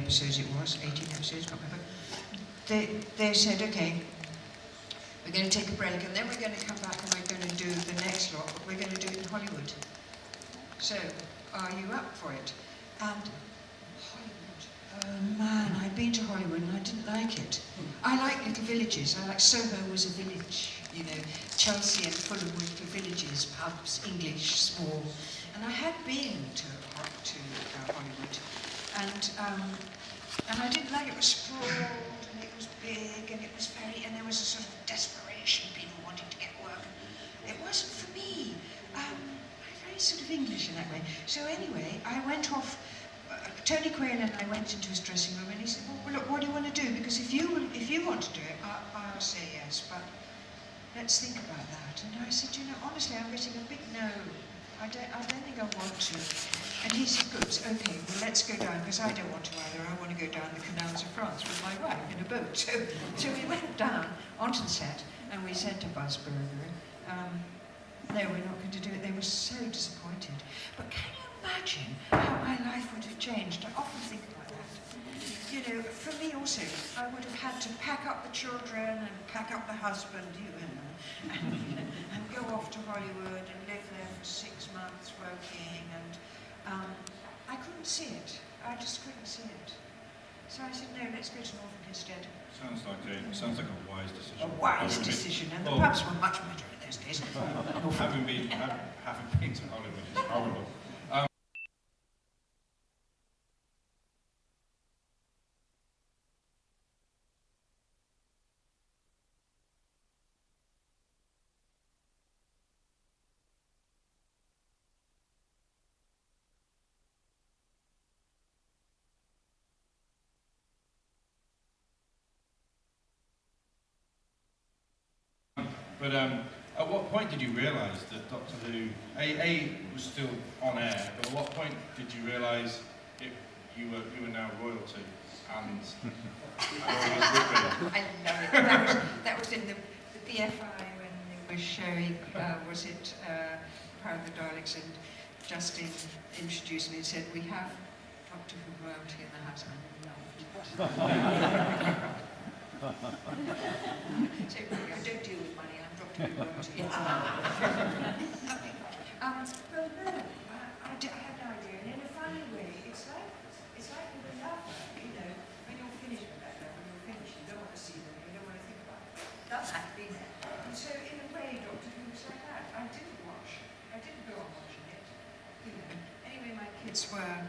episodes it was, 18 episodes, can't remember. They said, okay, we're going to take a break, and then we're going to come back and we're going to do the next lot, but we're going to do it in Hollywood. So, are you up for it? And Hollywood, oh man, I'd been to Hollywood and I didn't like it. I like little villages. I like Soho was a village, you know, Chelsea and Fulham were little villages, pubs, English, small. And I had been to Hollywood, and I didn't like it. It was sprawled, and it was big, and it was and there was a sort of desperation, people wanting to get work. It wasn't for me. I'm very sort of English in that way. So anyway, I went off. Tony Quayle and I went into his dressing room, and he said, "Well, look, what do you want to do? Because if you want to do it, I'll say yes, but let's think about that." And I said, "You know, honestly, I'm getting a big no. I don't think I want to." And he said, "Good, okay, well, let's go down, because I don't want to either. I want to go down the canals of France with my wife in a boat." So we went down onto the set, and we said to Buzzburger, "No, we're not going to do it." They were so disappointed. But can you imagine how my life would have changed? I often think about that. You know, for me also, I would have had to pack up the children and pack up the husband, and go off to Hollywood and live there for 6 months working, and I couldn't see it. I just couldn't see it. So I said, no, let's go to Norfolk instead. Sounds like a wise decision. A wise decision, and the pubs were much better in those days. having been to Hollywood is horrible. But at what point did you realise that Doctor Who, A was still on air, but at what point did you realise you were now royalty and always would be? I love it. That was in the BFI when they were showing, was it Power of the Daleks, and Justin introduced me and said, "We have Doctor Who royalty in the house." I loved it. So I don't deal with money, I'm Doctor Who royalty. Well, no, I have no idea. And in a funny way, it's like with a lover, you know, when you're finished with that love, when you're finished, you don't want to see them, you don't want to think about it. That's been there. And so in a way, Doctor Who was like that. I didn't go on watching it, you know. Anyway, my kids were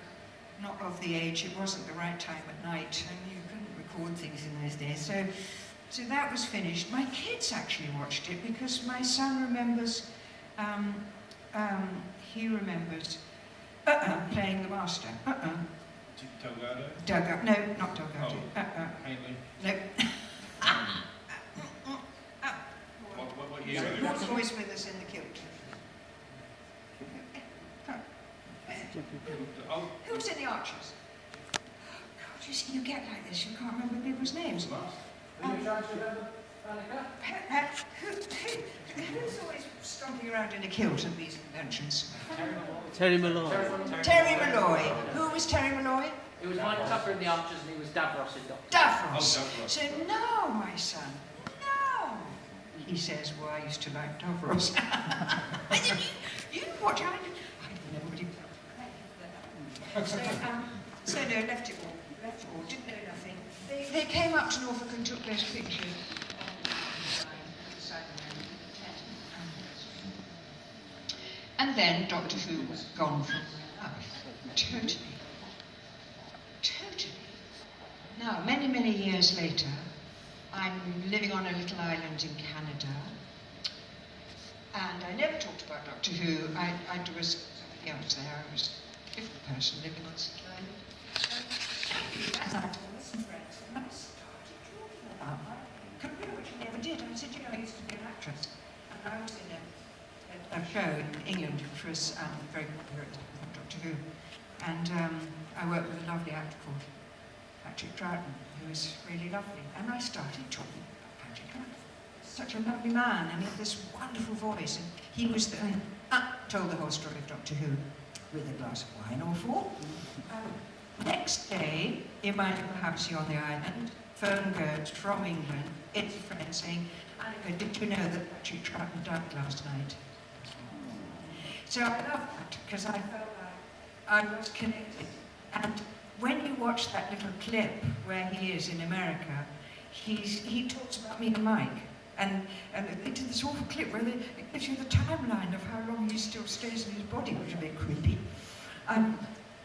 not of the age, it wasn't the right time at night, and you couldn't record things in those days. So that was finished. My kids actually watched it because my son remembers, he remembers playing the master. Delgado? No, not Delgado. Haley? No. What year? Who's always with us in the kilt? Who was in the Archers? God, you see, you get like this, you can't remember people's names. Are you trying to remember Anneke? Who's always stomping around in a kilt at these conventions? Terry Malloy. Terry Malloy. Who was Terry Malloy? He was Mike Tucker in the Archers, and he was Davros in Doctor. Davros. Oh, Davros. So no, my son, no. He says, well, I used to like Davros. I said, you watch, I don't know what he... So no, left it all, didn't know nothing. They came up to Norfolk and took those pictures. And then Doctor Who was gone from my life. Totally. Now, many, many years later, I'm living on a little island in Canada, and I never talked about Doctor Who. I was there, I was a different person living on St. Island. Which I never did. I said, you know, I used to be an actress, and I was in a show in England which was very popular at Doctor Who, and I worked with a lovely actor called Patrick Troughton, who was really lovely, and I started talking about Patrick Troughton. Such a lovely man, and he had this wonderful voice, and he was told the whole story of Doctor Who with a glass of wine or four. Next day, in my little house here on the island, phone goes from England, it's a friend saying, Anneke, did you know that Patrick Troughton died last night? So I love that, because I felt like I was connected. And when you watch that little clip where he is in America, he talks about me and Mike. And they did this awful clip where it gives you the timeline of how long he still stays in his body, which is a bit creepy.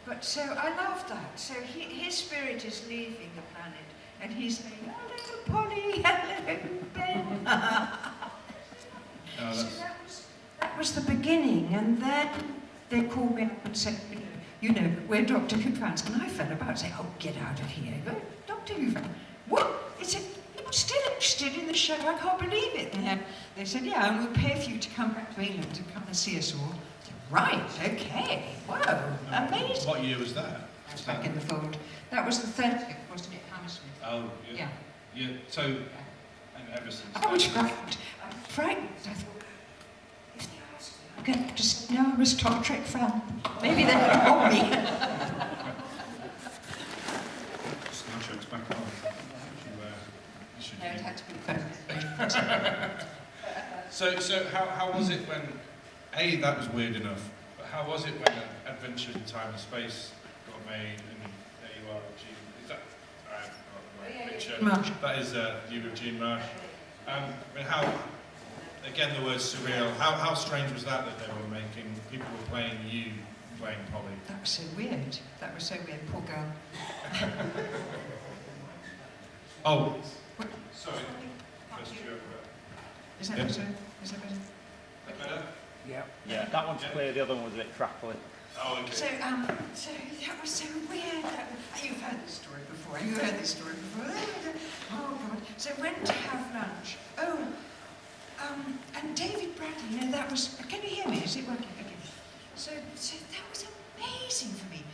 But so I love that. So his spirit is leaving the planet, and he's saying, hello, Polly, hello, Ben. No, So that was the beginning, and then they called me up and said, we're Doctor Who fans. And I fell about saying, oh, get out of here. I go, Doctor Who fan? What? He said, you're still interested in the show? I can't believe it. And they said, yeah, and we'll pay for you to come back to England to come and see us all. I said, right, okay, whoa, amazing. What year was that? That's back in the fold. That was the 30th, wasn't it, Hammersmith? Oh, yeah. Yeah, so, and ever since I was frightened. I thought, if they ask me, I'm going to have to say, no, I'm a Star Trek fan. Maybe they're going to hold me. Star Trek's back on. You should No, it had to be So how was it when, A, that was weird enough, but how was it when Adventure in Time and Space got made and there you are, Gene, is that, I haven't got the right picture. Marsh. That is you with Gene Marsh. I mean, how, again the word surreal, how strange was that they were making, people were playing you, playing Polly? That was so weird. That was so weird, poor girl. Oh, sorry, first you over. Is that Yeah. better? Is that better? That better? Yeah, that one's clear, the other one was a bit crackly. Oh, okay. So that was so weird. You've heard this story before. You heard this story before. Oh God. So went to have lunch. And David Bradley. That was. Can you hear me? Is it working? Okay. So that was amazing for me.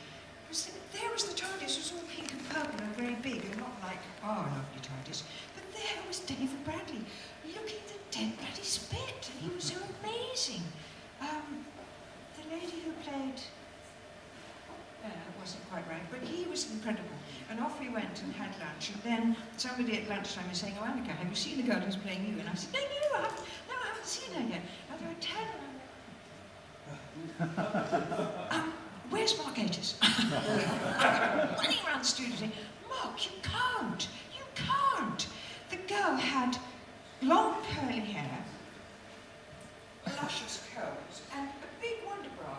There was the TARDIS. It was all pink and purple and very big, and not like our lovely TARDIS. But there was David Bradley, looking the dead bloody spit, and he was so amazing. The lady who played. It wasn't quite right, but he was incredible. And off we went and had lunch, and then somebody at lunchtime was saying, oh, Anneke, have you seen the girl who's playing you? And I said, no, I haven't seen her yet. And I tell her, where's Mark Gatiss? I'm running around the studio saying, Mark, you can't. The girl had long curly hair, luscious curls, and a big wonder bra.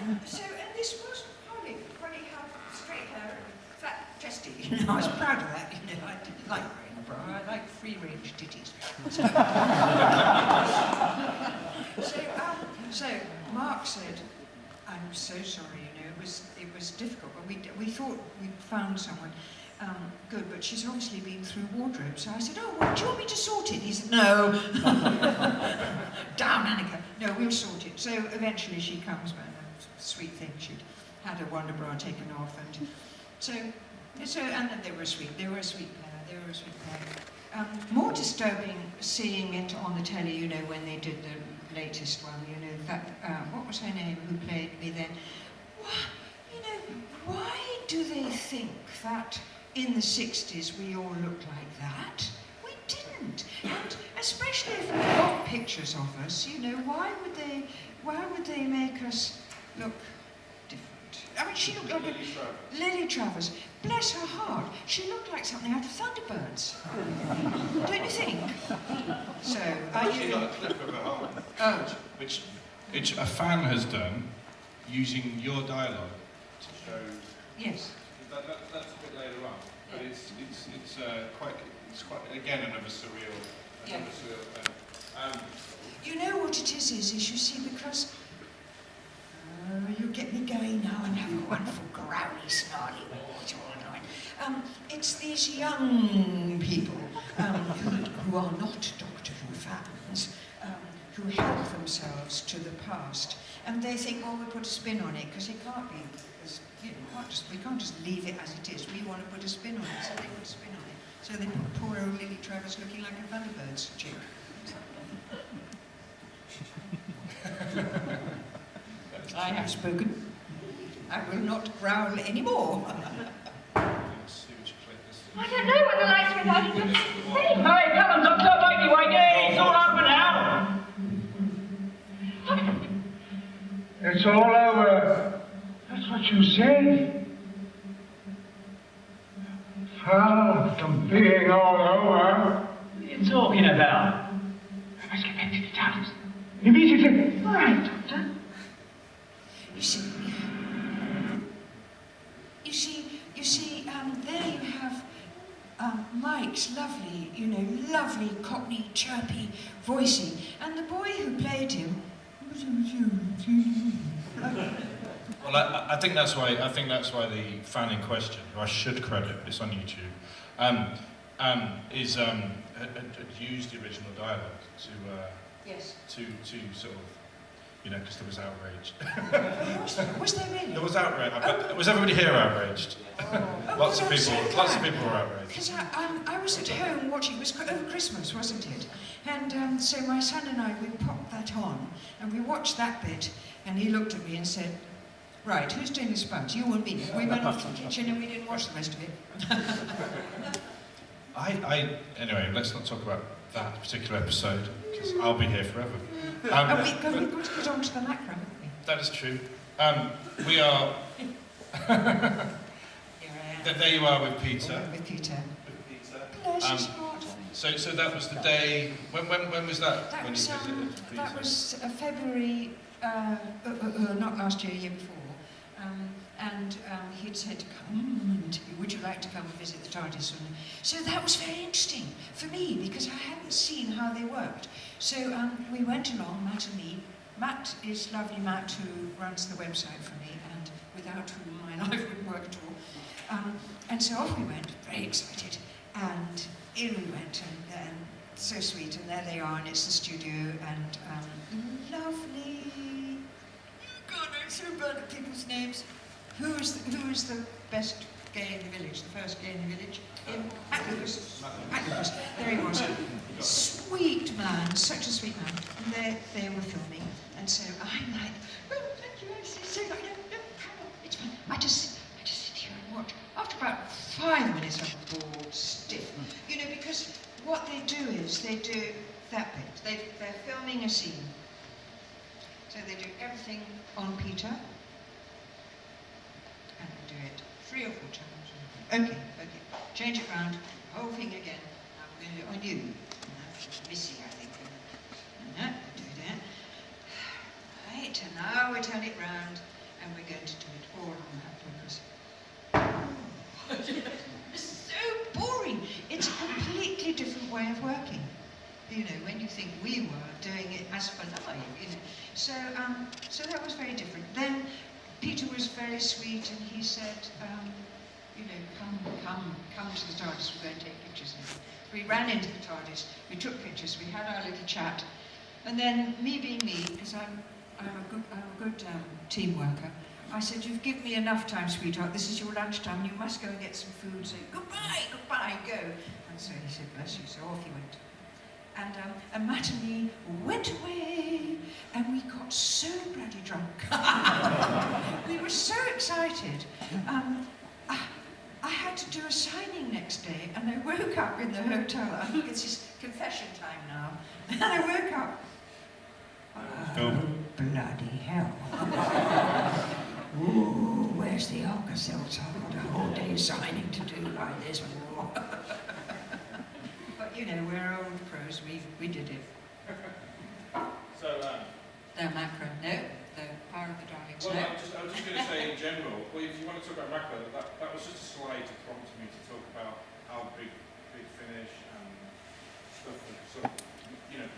And this was Polly. Polly had straight hair and flat chesty. I was proud of that. I didn't like wearing a bra. I like free-range titties. So Mark said, I'm so sorry, it was difficult, but we thought we'd found someone good, but she's obviously been through wardrobe. So I said, oh, well, do you want me to sort it? He said, no. Down, Anneke. No, we'll sort it. So eventually she comes back, a sweet thing. She'd had her wonder bra taken off, and and then they were a sweet pair. More disturbing seeing it on the telly, when they did the latest one, that, what was her name who played me then? Why do they think that in the 60s we all looked like that? We didn't. And especially if we've got pictures of us, why would they make us look different? I mean, she looked like Lily Travers. Bless her heart, she looked like something out of Thunderbirds. Don't you think? So, She got a clip of her arm, which a fan has done using your dialogue to show. Yes. That's a bit later on, but it's quite again another surreal thing. You know what it is you see, because you get me going now and have a wonderful growly, snarly voice all annoying. It's these young people who are not Doctor Who fans, who help themselves to the past, and they think, well, we'll put a spin on it, because it can't be, because we can't just leave it as it is. We want to put a spin on it, so they put a spin on it. So they put poor old Lily Travers looking like a Thunderbirds chick. I have spoken. I will not growl anymore. Let's see which clip this is. I don't know whether lights without it Finish affect with the the one. thing. Hey, come on, Doctor, wakey, wakey! It's all over now! It's all over. That's what you said. Far from being all over. What are you talking about? I must get back to the TARDIS. Immediately. All right, Doctor. You see, there you have Mike's lovely Cockney chirpy voicing, and the boy who played him. Well, I think that's why the fan in question, who I should credit, but it's on YouTube, had used the original dialogue Yes. to sort of, because there was outrage. Was there really? There was outrage. Was everybody here outraged? Lots of people were outraged. Because I was at home watching, it was over Christmas, wasn't it? And so my son and I, we popped that on, and we watched that bit, and he looked at me and said, right, who's doing the sponge? You and me. We went off to the kitchen and we didn't watch the rest of it. Anyway, let's not talk about that particular episode, because I'll be here forever. We've got to get on to the macro, haven't we? That is true. We are... Here I am. There you are with Peter. With Peter. With Peter. Bless his heart. So that was the day... When was that? That when was, you visited Peter? that was February, not last year, year before. And he'd said, come, and would you like to come and visit the TARDIS? And so that was very interesting for me, because I hadn't seen how they worked. So we went along, Matt and me. Matt is lovely Matt, who runs the website for me, and without whom my life wouldn't work at all. And so off we went, very excited, and in we went, and so sweet, and there they are, and it's the studio, and lovely. God, I'm so bad at people's names. Who is the best gay in the village? The first gay in the village? Atticus. Atticus. There he was. Sweet man, such a sweet man. And they were filming, and so I'm like, oh, thank you, so no, come on, it's fine. I just sit here and watch. After about 5 minutes, I'm bored, stiff. Because what they do is they do that bit. They're filming a scene. So they do everything on Peter, and they do it 3 or 4 times. Okay. Change it round, whole thing again. Now we're going to do it on you. And that's Missy, I think. And that, do that. Right, and now we turn it round, and we're going to do it all on that purpose. It's so boring. It's a completely different way of working. When you think we were doing it as for live, So that was very different. Then Peter was very sweet, and he said, come to the TARDIS, we're going to take pictures. We ran into the TARDIS, we took pictures, we had our little chat, and then me being me, because I'm a good team worker, I said, you've given me enough time, sweetheart, this is your lunchtime, you must go and get some food, so goodbye, go. And so he said, bless you, so off he went. And Matt and me went away, and we got so bloody drunk. We were so excited. I had to do a signing next day, and I woke up in the hotel. I think it's his confession time now. And I woke up. Oh, bloody hell. Ooh, where's the Alka-Seltzer? I've got a whole day signing to do like this. But we're old pros, we did it. So, The macro, no, the Power of the Daleks, well, no. I was just going to say in general, well, if you want to talk about macro, that was just a slide to prompt me to talk about how big Finish and stuff,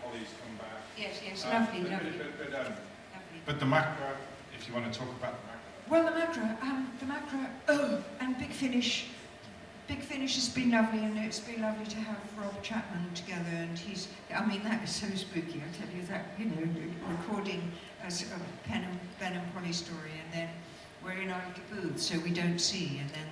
Polly's come back. Yes, lovely. But the macro, if you want to talk about the macro. Well, the macro, and Big Finish. Big Finish has been lovely, and it's been lovely to have Rob Chapman together, and that was so spooky, I tell you that, recording a Ben and Polly story, and then we're in our little booth, so we don't see, and then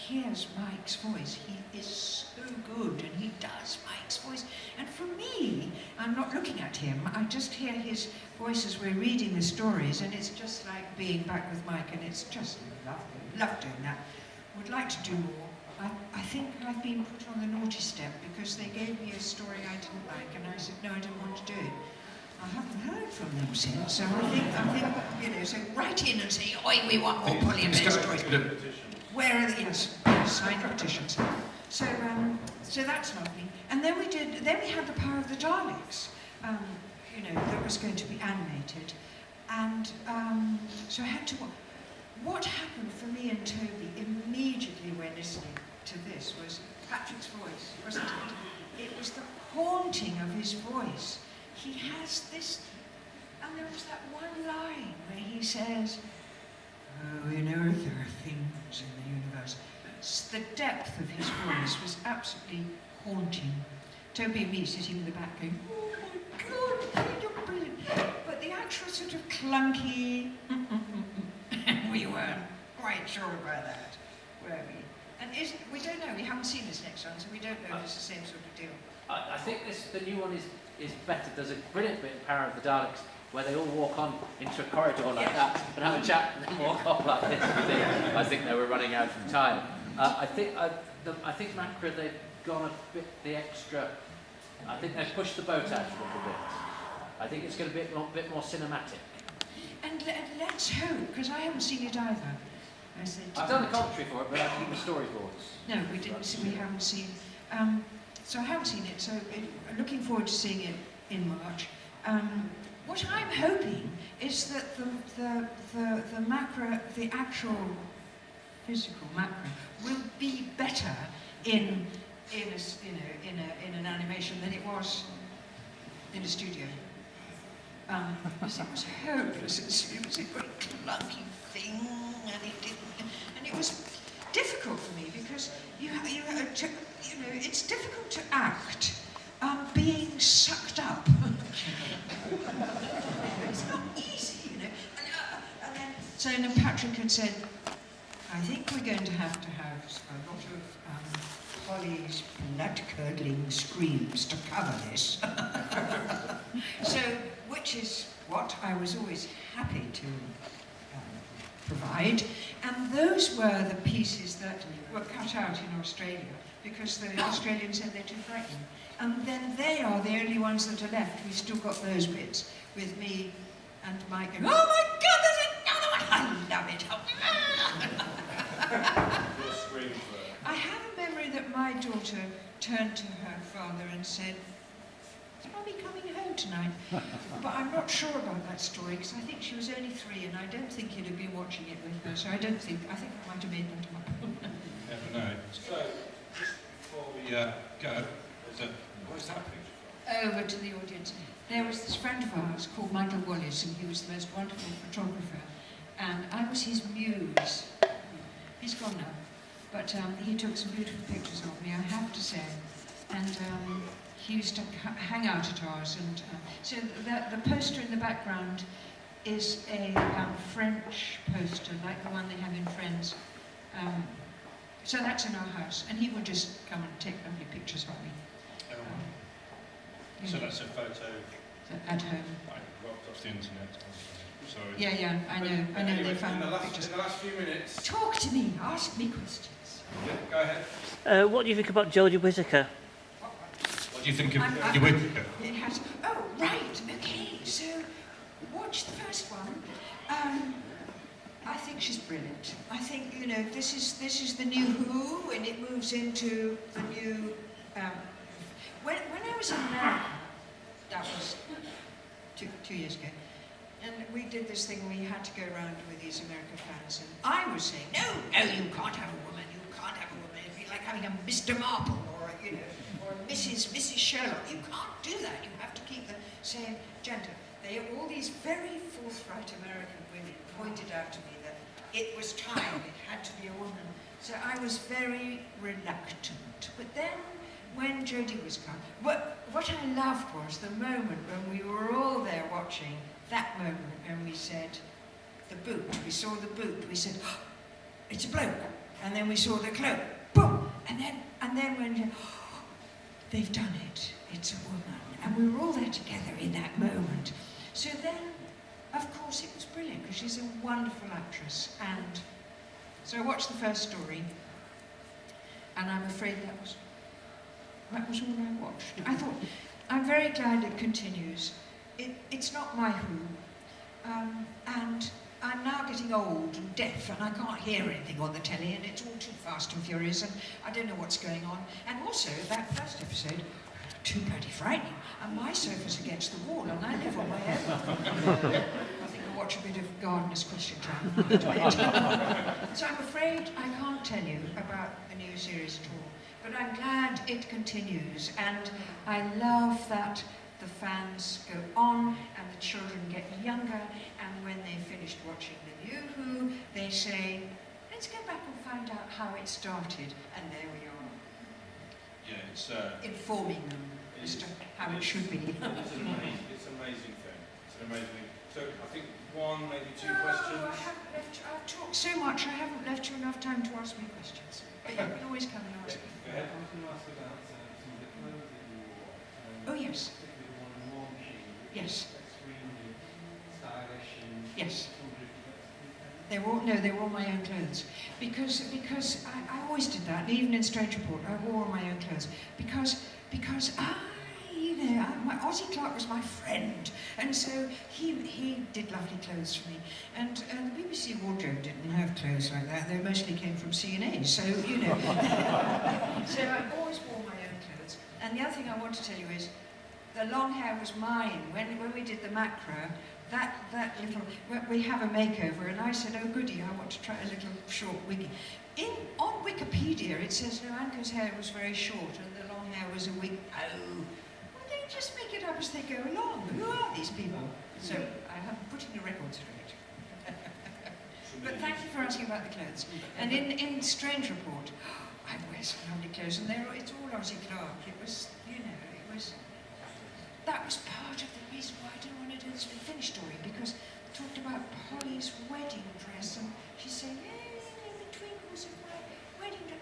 hears Mike's voice. He is so good, and he does Mike's voice. And for me, I'm not looking at him, I just hear his voice as we're reading the stories, and it's just like being back with Mike, and it's just lovely. Love doing that. Would like to do more. I think I've been put on the naughty step because they gave me a story I didn't like, and I said, no, I don't want to do it. I haven't heard from them since, so I think, you know, so write in and say, oi, we want more Polly and Ben stories. Where are the, yes, sign the petitions. So, so that's lovely. And then we had The Power of the Daleks, you know, that was going to be animated. And so I had to, what happened for me and Toby immediately when listening to this was Patrick's voice, wasn't it? It was the haunting of his voice. He has this, and there was that one line where he says, oh, in Earth there are things in the universe. The depth of his voice was absolutely haunting. Toby and me sitting in the back going, oh my God, you're brilliant. But the actual sort of clunky, we weren't quite sure about that, were we? And we don't know, we haven't seen this next one, so we don't know if it's the same sort of deal. I think the new one is better. There's a brilliant bit in Power of the Daleks where they all walk on into a corridor like that and have a chat and then walk off like this. I think they were running out of time. I think Macra, they've gone a bit the extra. I think they've pushed the boat out a little bit. I think it's going to be a bit more cinematic. And let's hope, because I haven't seen it either. I've done the commentary for it, but I haven't the storyboards. No, we didn't. We haven't seen. So I haven't seen it. So I'm looking forward to seeing it in March. What I'm hoping is that the Macra, the actual physical Macra, will be better in an animation than it was in a studio. Because it was hopeless. It was a very clunky thing, and it was difficult for me because it's difficult to act being sucked up. It's not easy, you know. And then Patrick had said, I think we're going to have a lot of Polly's blood-curdling screams to cover this. So, which is what I was always happy to provide. And those were the pieces that were cut out in Australia because the Australians said they're too frightening. And then they are the only ones that are left. We've still got those bits with me and Mike going, oh my God, there's another one! I love it. I have a memory that my daughter turned to her father and said, is Mummy coming home tonight? But I'm not sure about that story because I think she was only 3 and I don't think he'd have been watching it with her. So I think I might have made that up. Never know. So, just before we go, what's happening? Over to the audience. There was this friend of ours called Michael Wallace, and he was the most wonderful photographer. And I was his muse. He's gone now. But he took some beautiful pictures of me, I have to say. And he used to hang out at ours. And so the poster in the background is a French poster, like the one they have in Friends. So that's in our house. And he would just come and take lovely pictures of me. So that's a photo at home. I rocked off the internet. Sorry. Yeah, I know. Anyway, They found pictures. in the last few minutes. Talk to me. Ask me questions. Yeah, go ahead. What do you think about Jodie Whittaker? What do you think of Jodie Whittaker? It has. Oh, right. Okay. So, watch the first one. I think she's brilliant. I think this is the new Who, and it moves into the new. When I was in America, that was two years ago, and we did this thing where you had to go around with these American fans, and I was saying, no, you can't have a woman, you can't have a woman. It'd be like having a Mr. Marple or a Mrs. Sherlock. You can't do that. You have to keep the same gender. All these very forthright American women pointed out to me that it was time, it had to be a woman. So I was very reluctant. But then, when Jodie was gone, what I loved was the moment when we were all there watching, that moment when we said, the boot, we saw the boot, we said, oh, it's a bloke. And then we saw the cloak, boom, and then when they've done it, it's a woman. And we were all there together in that moment. So then, of course, it was brilliant, because she's a wonderful actress. And so I watched the first story, and I'm afraid that was all I watched. I thought, I'm very glad it continues. It's not my Who, and I'm now getting old and deaf, and I can't hear anything on the telly, and it's all too fast and furious, and I don't know what's going on. And also, that first episode, too bloody frightening, and my sofa's against the wall, and I live on my own. I think I'll watch a bit of Gardener's Question Time. So I'm afraid I can't tell you about the new series at all, but I'm glad it continues, and I love that the fans go on and the children get younger, and when they've finished watching the new Who, they say, let's go back and find out how it started, and there we are. Yeah, it's Informing them as to how it should be. it's an amazing thing. It's an amazing thing. So I think one, maybe two No, questions. I've talked so much, I haven't left you enough time to ask me questions. But you can always come and ask me. Go ahead. I was going to ask about some of the clothes that you wore. Oh, yes. Particularly the one launching. Yes. Extremely stylish and... Yes. They were all my own clothes. Because I always did that, and even in Strange Report, I wore all my own clothes. Because my Ozzy Clark was my friend, and so he did lovely clothes for me. And the BBC wardrobe didn't have clothes like that. They mostly came from C&A, so, you know. So I always wore my own clothes. And the other thing I want to tell you is, the long hair was mine. When we did the macro, that little, we have a makeover, and I said, oh goody, I want to try a little short wiggy. On Wikipedia it says, no, Anneke's hair was very short and the long hair was a wig. Oh, well, they just make it up as they go along. Who are these people? So I'm putting the record straight. But thank you for asking about the clothes. And in Strange Report, I wear some lovely clothes, and it's all Ozzy Clark. It was, you know, that was part of the reason why I didn't want to do this finished story, because I talked about Polly's wedding dress, and she's saying, in the twinkles of my wedding dress.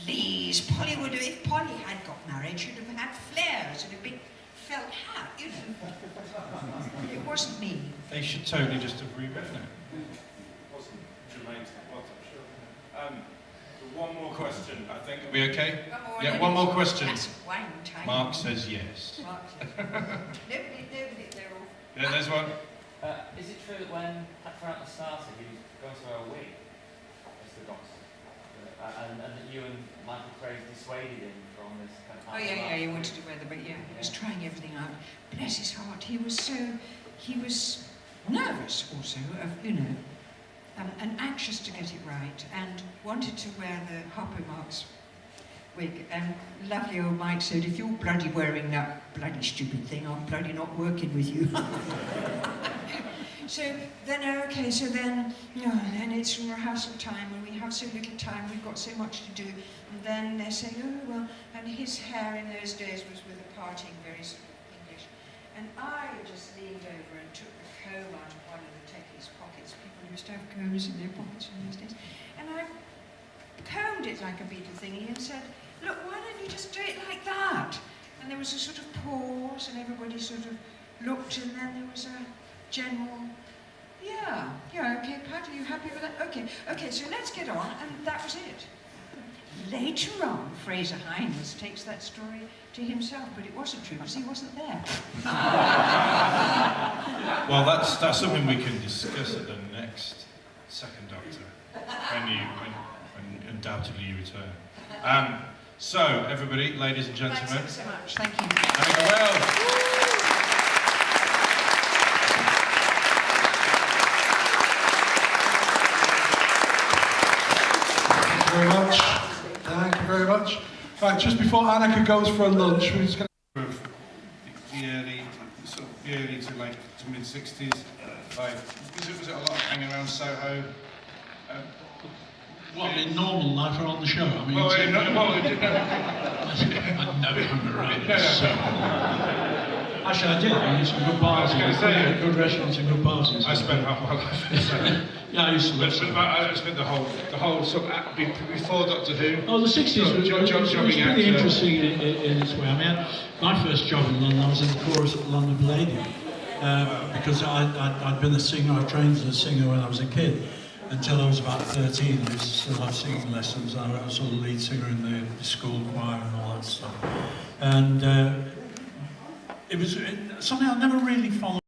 Please, Polly would have, if Polly had got married, she'd have had flares and a big felt hat, you know. It wasn't me. They should totally just have rewritten it. It wasn't Jermaine's what I'm sure. One more question, I think. Are we okay? Yeah, one more question. That's wine time. Mark says yes. Mark says nobody, they're all... Yeah, there's one. Is it true that when Pat started, he was going to wear a wig as the doctor? And that you and Michael Craig dissuaded him from this kind of... Oh yeah, he wanted to wear the, but yeah, he was trying everything out. Bless his heart, he was nervous also, you know, and anxious to get it right, and wanted to wear the Harpo Marx wig. And lovely old Mike said, if you're bloody wearing that bloody stupid thing, I'm bloody not working with you. So then, okay, so then, then it's rehearsal time, and we have so little time, we've got so much to do. And then they're saying, oh, well, and his hair in those days was with a parting, very sort of English. And I just leaned over and took the comb out of one of the techies' pockets. People used to have combs in their pockets in those days. And I combed it like a beetle thingy and said, look, why don't you just do it like that? And there was a sort of pause, and everybody sort of looked, and then there was a general, yeah, okay, Pat, are you happy with that? Okay, so let's get on, and that was it. Later on, Fraser Hines takes that story to himself, but it wasn't true because he wasn't there. Well, that's something we can discuss at the next Second Doctor, when undoubtedly you return. So, everybody, ladies and gentlemen. Thanks so much. Thank you. Anneke Wells. Very much. Thank you very much. Right, just before Anneke goes for a lunch, we're just going Of the early to like to mid 60s, like was it a lot of hanging around Soho? Well, in normal life or on the show? I mean, Well, I'd never hung around Soho. Actually, I did. I used some good parties. I was gonna say, Good restaurants and good parties. I spent half my life in Surrey. Yeah, I used to live But I spent the whole sort of, before Doctor Who. Oh, the 60s was Jobbing pretty actor. interesting in its way. I mean, my first job in London, I was in the chorus at the London Palladium. Because I'd been a singer, I trained as a singer when I was a kid. Until I was about 13, I used to still have singing lessons. I was sort of lead singer in the school choir and all that stuff. And it was something I never really followed.